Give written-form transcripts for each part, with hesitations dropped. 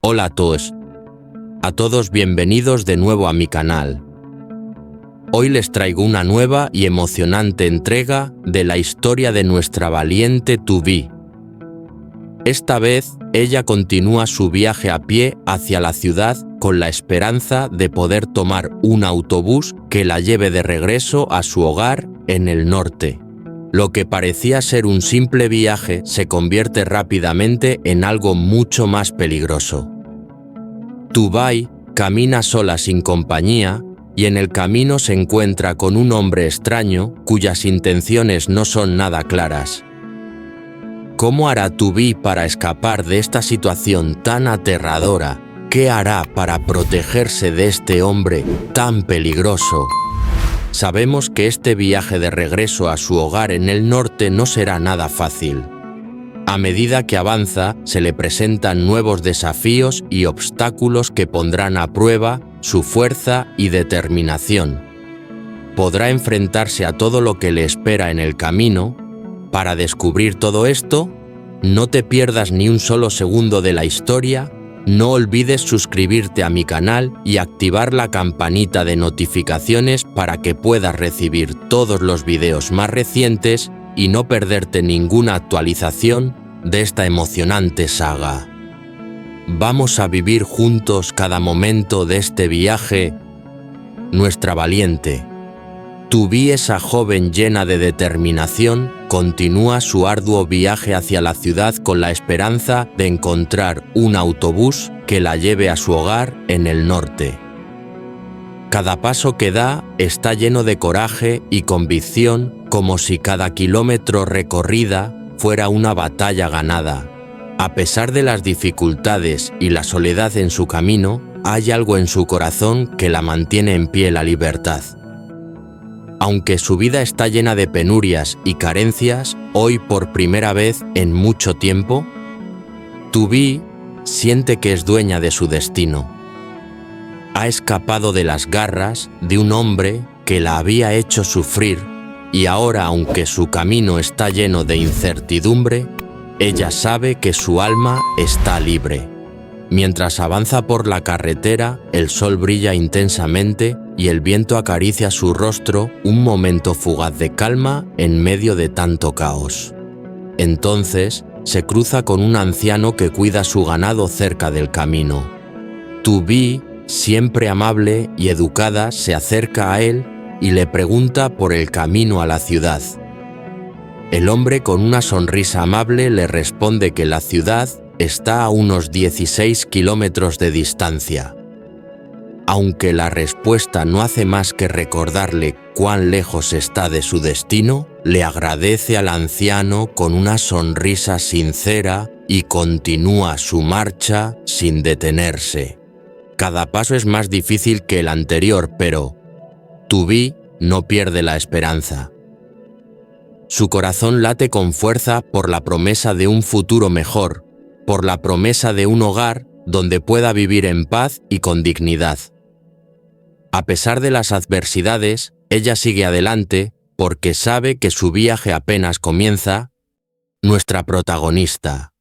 Hola a todos bienvenidos de nuevo a mi canal. Hoy les traigo una nueva y emocionante entrega de la historia de nuestra valiente To Be. Esta vez, ella continúa su viaje a pie hacia la ciudad con la esperanza de poder tomar un autobús que la lleve de regreso a su hogar en el norte. Lo que parecía ser un simple viaje se convierte rápidamente en algo mucho más peligroso. To Be camina sola sin compañía y en el camino se encuentra con un hombre extraño cuyas intenciones no son nada claras. ¿Cómo hará To Be para escapar de esta situación tan aterradora? ¿Qué hará para protegerse de este hombre tan peligroso? Sabemos que este viaje de regreso a su hogar en el norte no será nada fácil. A medida que avanza, se le presentan nuevos desafíos y obstáculos que pondrán a prueba su fuerza y determinación. ¿Podrá enfrentarse a todo lo que le espera en el camino? Para descubrir todo esto, no te pierdas ni un solo segundo de la historia. No olvides suscribirte a mi canal y activar la campanita de notificaciones para que puedas recibir todos los videos más recientes y no perderte ninguna actualización de esta emocionante saga. Vamos a vivir juntos cada momento de este viaje. Nuestra valiente To Be, esa joven llena de determinación, continúa su arduo viaje hacia la ciudad con la esperanza de encontrar un autobús que la lleve a su hogar en el norte. Cada paso que da está lleno de coraje y convicción, como si cada kilómetro recorrida fuera una batalla ganada. A pesar de las dificultades y la soledad en su camino, hay algo en su corazón que la mantiene en pie: la libertad. Aunque su vida está llena de penurias y carencias, hoy por primera vez en mucho tiempo, To Be siente que es dueña de su destino. Ha escapado de las garras de un hombre que la había hecho sufrir y ahora, aunque su camino está lleno de incertidumbre, ella sabe que su alma está libre. Mientras avanza por la carretera, el sol brilla intensamente y el viento acaricia su rostro, un momento fugaz de calma en medio de tanto caos. Entonces, se cruza con un anciano que cuida su ganado cerca del camino. To Be, siempre amable y educada, se acerca a él y le pregunta por el camino a la ciudad. El hombre, con una sonrisa amable, le responde que la ciudad está a unos 16 kilómetros de distancia. Aunque la respuesta no hace más que recordarle cuán lejos está de su destino, le agradece al anciano con una sonrisa sincera y continúa su marcha sin detenerse. Cada paso es más difícil que el anterior, pero To Be no pierde la esperanza. Su corazón late con fuerza por la promesa de un futuro mejor, por la promesa de un hogar donde pueda vivir en paz y con dignidad. A pesar de las adversidades, ella sigue adelante porque sabe que su viaje apenas comienza. Nuestra protagonista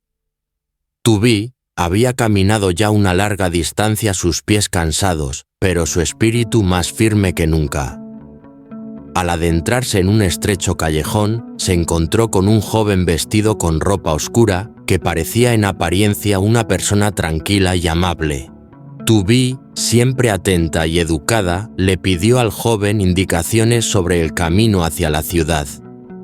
To Be había caminado ya una larga distancia, sus pies cansados, pero su espíritu más firme que nunca. Al adentrarse en un estrecho callejón, se encontró con un joven vestido con ropa oscura que parecía en apariencia una persona tranquila y amable. To Be, siempre atenta y educada, le pidió al joven indicaciones sobre el camino hacia la ciudad.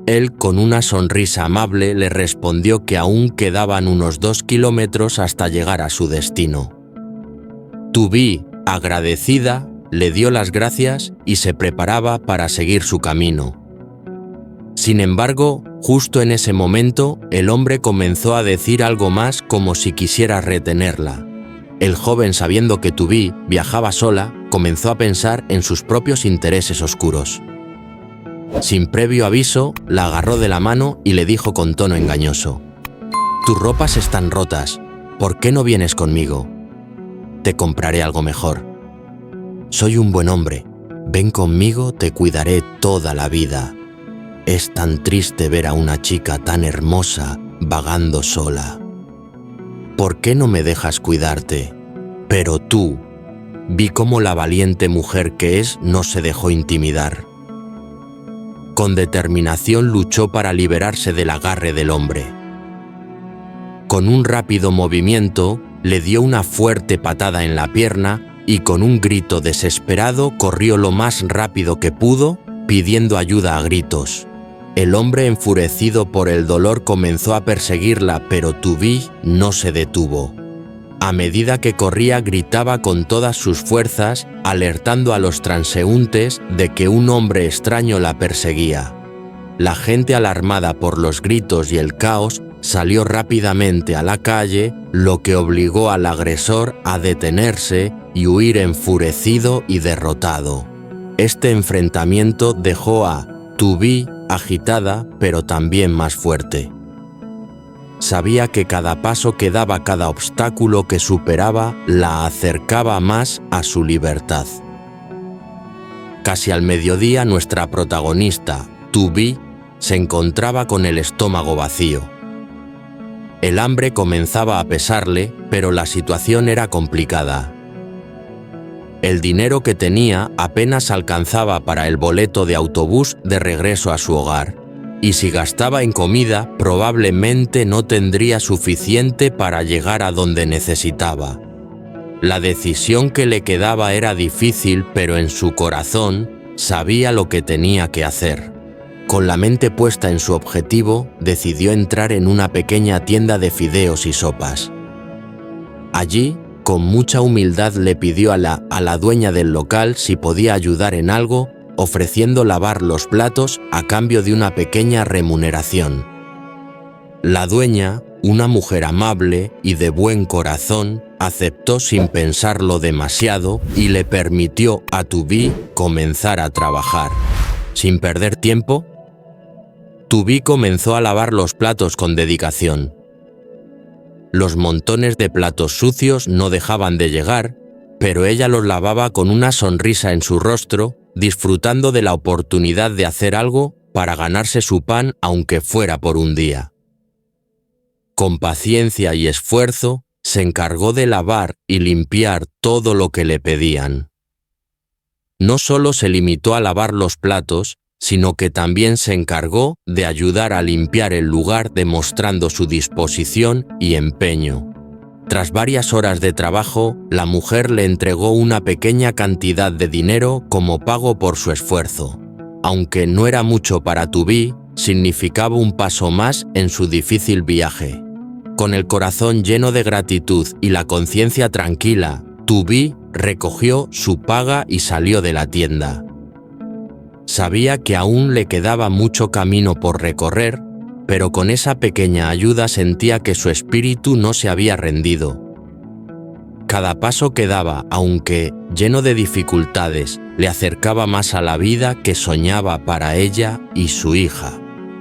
Él, con una sonrisa amable, le respondió que aún quedaban unos 2 kilómetros hasta llegar a su destino. To Be, agradecida, le dio las gracias y se preparaba para seguir su camino. Sin embargo, justo en ese momento, el hombre comenzó a decir algo más, como si quisiera retenerla. El joven, sabiendo que To Be viajaba sola, comenzó a pensar en sus propios intereses oscuros. Sin previo aviso, la agarró de la mano y le dijo con tono engañoso: «Tus ropas están rotas, ¿por qué no vienes conmigo? Te compraré algo mejor. Soy un buen hombre, ven conmigo, te cuidaré toda la vida. Es tan triste ver a una chica tan hermosa vagando sola». ¿por qué no me dejas cuidarte? Pero tú, vi cómo la valiente mujer que es no se dejó intimidar. Con determinación luchó para liberarse del agarre del hombre. Con un rápido movimiento, le dio una fuerte patada en la pierna y con un grito desesperado corrió lo más rápido que pudo, pidiendo ayuda a gritos. El hombre, enfurecido por el dolor, comenzó a perseguirla, pero Tubí no se detuvo. A medida que corría, gritaba con todas sus fuerzas, alertando a los transeúntes de que un hombre extraño la perseguía. La gente, alarmada por los gritos y el caos, salió rápidamente a la calle, lo que obligó al agresor a detenerse y huir enfurecido y derrotado. Este enfrentamiento dejó a Tubí agitada, pero también más fuerte. Sabía que cada paso que daba, cada obstáculo que superaba, la acercaba más a su libertad. Casi al mediodía, nuestra protagonista, Tubí, se encontraba con el estómago vacío. El hambre comenzaba a pesarle, pero la situación era complicada. El dinero que tenía apenas alcanzaba para el boleto de autobús de regreso a su hogar, y si gastaba en comida, probablemente no tendría suficiente para llegar a donde necesitaba. La decisión que le quedaba era difícil, pero en su corazón sabía lo que tenía que hacer. Con la mente puesta en su objetivo, decidió entrar en una pequeña tienda de fideos y sopas. Allí, con mucha humildad, le pidió a la dueña del local si podía ayudar en algo, ofreciendo lavar los platos a cambio de una pequeña remuneración. La dueña, una mujer amable y de buen corazón, aceptó sin pensarlo demasiado y le permitió a Tubí comenzar a trabajar. Sin perder tiempo, Tubí comenzó a lavar los platos con dedicación. Los montones de platos sucios no dejaban de llegar, pero ella los lavaba con una sonrisa en su rostro, disfrutando de la oportunidad de hacer algo para ganarse su pan, aunque fuera por un día. Con paciencia y esfuerzo, se encargó de lavar y limpiar todo lo que le pedían. No solo se limitó a lavar los platos, sino que también se encargó de ayudar a limpiar el lugar, demostrando su disposición y empeño. Tras varias horas de trabajo, la mujer le entregó una pequeña cantidad de dinero como pago por su esfuerzo. Aunque no era mucho para Tubí, significaba un paso más en su difícil viaje. Con el corazón lleno de gratitud y la conciencia tranquila, Tubí recogió su paga y salió de la tienda. Sabía que aún le quedaba mucho camino por recorrer, pero con esa pequeña ayuda sentía que su espíritu no se había rendido. Cada paso que daba, aunque lleno de dificultades, le acercaba más a la vida que soñaba para ella y su hija.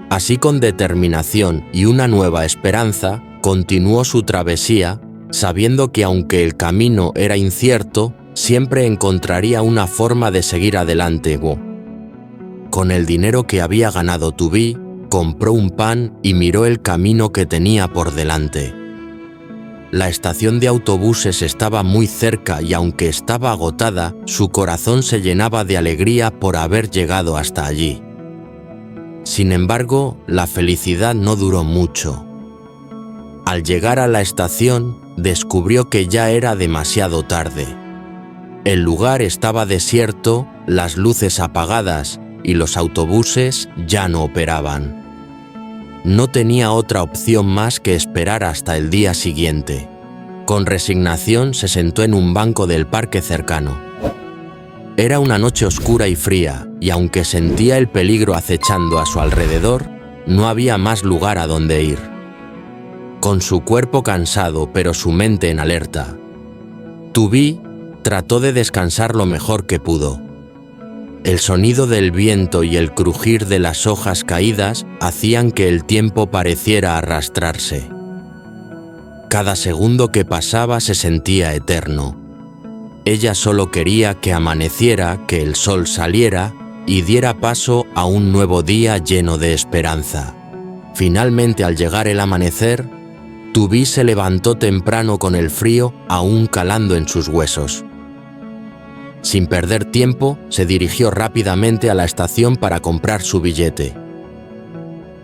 Así, con determinación y una nueva esperanza, continuó su travesía, sabiendo que aunque el camino era incierto, siempre encontraría una forma de seguir adelante. Con el dinero que había ganado Tubí, compró un pan y miró el camino que tenía por delante. La estación de autobuses estaba muy cerca y aunque estaba agotada, su corazón se llenaba de alegría por haber llegado hasta allí. Sin embargo, la felicidad no duró mucho. Al llegar a la estación, descubrió que ya era demasiado tarde. El lugar estaba desierto, las luces apagadas y los autobuses ya no operaban. No tenía otra opción más que esperar hasta el día siguiente. Con resignación se sentó en un banco del parque cercano. Era una noche oscura y fría, y aunque sentía el peligro acechando a su alrededor, no había más lugar a donde ir. Con su cuerpo cansado pero su mente en alerta, Tubí trató de descansar lo mejor que pudo. El sonido del viento y el crujir de las hojas caídas hacían que el tiempo pareciera arrastrarse. Cada segundo que pasaba se sentía eterno. Ella solo quería que amaneciera, que el sol saliera y diera paso a un nuevo día lleno de esperanza. Finalmente, al llegar el amanecer, Tubí se levantó temprano con el frío aún calando en sus huesos. Sin perder tiempo, se dirigió rápidamente a la estación para comprar su billete.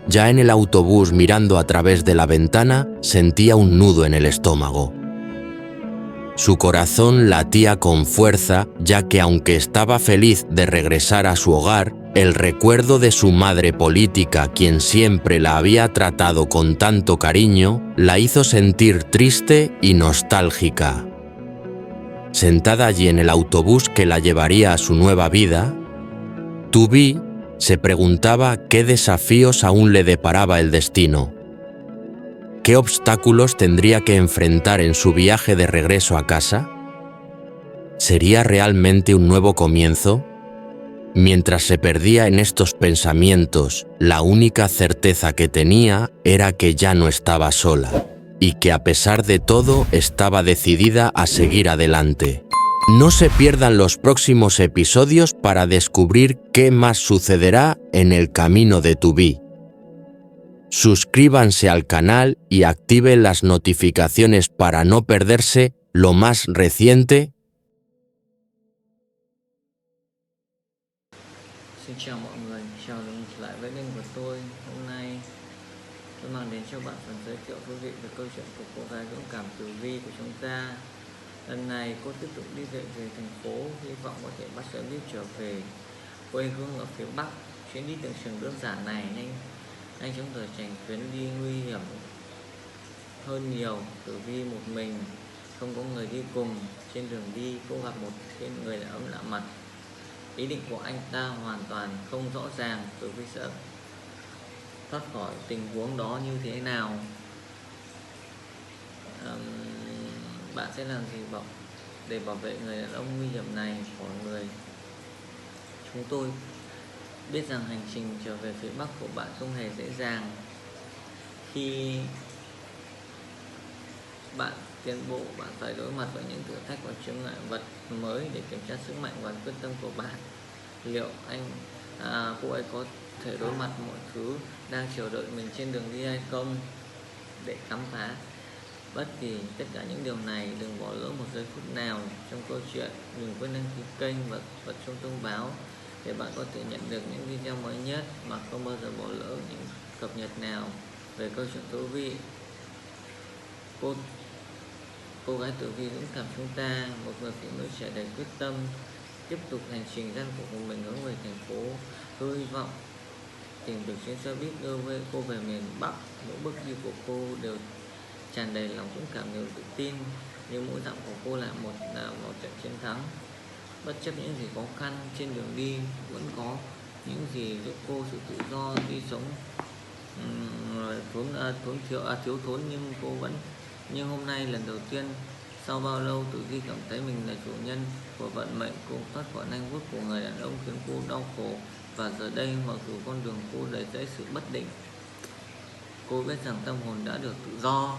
Ya en el autobús, mirando a través de la ventana, sentía un nudo en el estómago. Su corazón latía con fuerza, ya que aunque estaba feliz de regresar a su hogar, el recuerdo de su madre política, quien siempre la había tratado con tanto cariño, la hizo sentir triste y nostálgica. Sentada allí en el autobús que la llevaría a su nueva vida, Tubí se preguntaba qué desafíos aún le deparaba el destino. ¿Qué obstáculos tendría que enfrentar en su viaje de regreso a casa? ¿Sería realmente un nuevo comienzo? Mientras se perdía en estos pensamientos, la única certeza que tenía era que ya no estaba sola, y que a pesar de todo estaba decidida a seguir adelante. No se pierdan los próximos episodios para descubrir qué más sucederá en el camino de Tubí. Suscríbanse al canal y activen las notificaciones para no perderse lo más reciente. Xin chào mọi người, chào mừng lại với kênh của tôi. Hôm nay tôi mang đến cho bạn phần giới thiệu thú vị về câu chuyện của cô gái dũng cảm Tử Vi của chúng ta. Lần này cô tiếp tục đi về thành phố, hy vọng có thể bắt xe buýt trở về quê hương ở phía Bắc. Chuyến đi tưởng chừng đơn giản này anh chúng tôi tránh chuyến đi nguy hiểm hơn nhiều. Tử Vi một mình, không có người đi cùng. Trên đường đi cô gặp một người đàn ông lạ mặt. Ý định của anh ta hoàn toàn không rõ ràng. Tử Vi sẽ thoát khỏi tình huống đó như thế nào? Bạn sẽ làm gì để bảo vệ người đàn ông nguy hiểm này của người? Chúng tôi biết rằng hành trình trở về phía Bắc của bạn không hề dễ dàng. Khi bạn tiến bộ, bạn phải đối mặt với những thử thách và chướng ngại vật mới để kiểm tra sức mạnh và quyết tâm của bạn. Liệu cô ấy có thể đối mặt mọi thứ đang chờ đợi mình trên đường đi hay không? Để khám phá bất kỳ tất cả những điều này, đừng bỏ lỡ một giây phút nào trong câu chuyện. Đừng quên đăng ký kênh và bật chuông thông báo để bạn có thể nhận được những video mới nhất mà không bao giờ bỏ lỡ những cập nhật nào về câu chuyện thú vị. Cô gái Tử Vi dũng cảm chúng ta, một người phụ nữ trẻ đầy quyết tâm, tiếp tục hành trình gian khổ của mình hướng về thành phố. Tôi hy vọng tìm được chuyến xe buýt đưa cô về miền Bắc. Mỗi bước đi của cô đều tràn đầy lòng dũng cảm, nhiều tự tin, nhưng mỗi dặm của cô là một trận chiến thắng. Bất chấp những gì khó khăn trên đường đi, vẫn có những gì giúp cô sự tự do đi sống thiếu thốn, nhưng hôm nay lần đầu tiên sau bao lâu Tử Vi cảm thấy mình là chủ nhân của vận mệnh. Cô thoát khỏi nanh vuốt của người đàn ông khiến cô đau khổ, và giờ đây mặc dù con đường cô đầy rẫy sự bất định, cô biết rằng tâm hồn đã được tự do.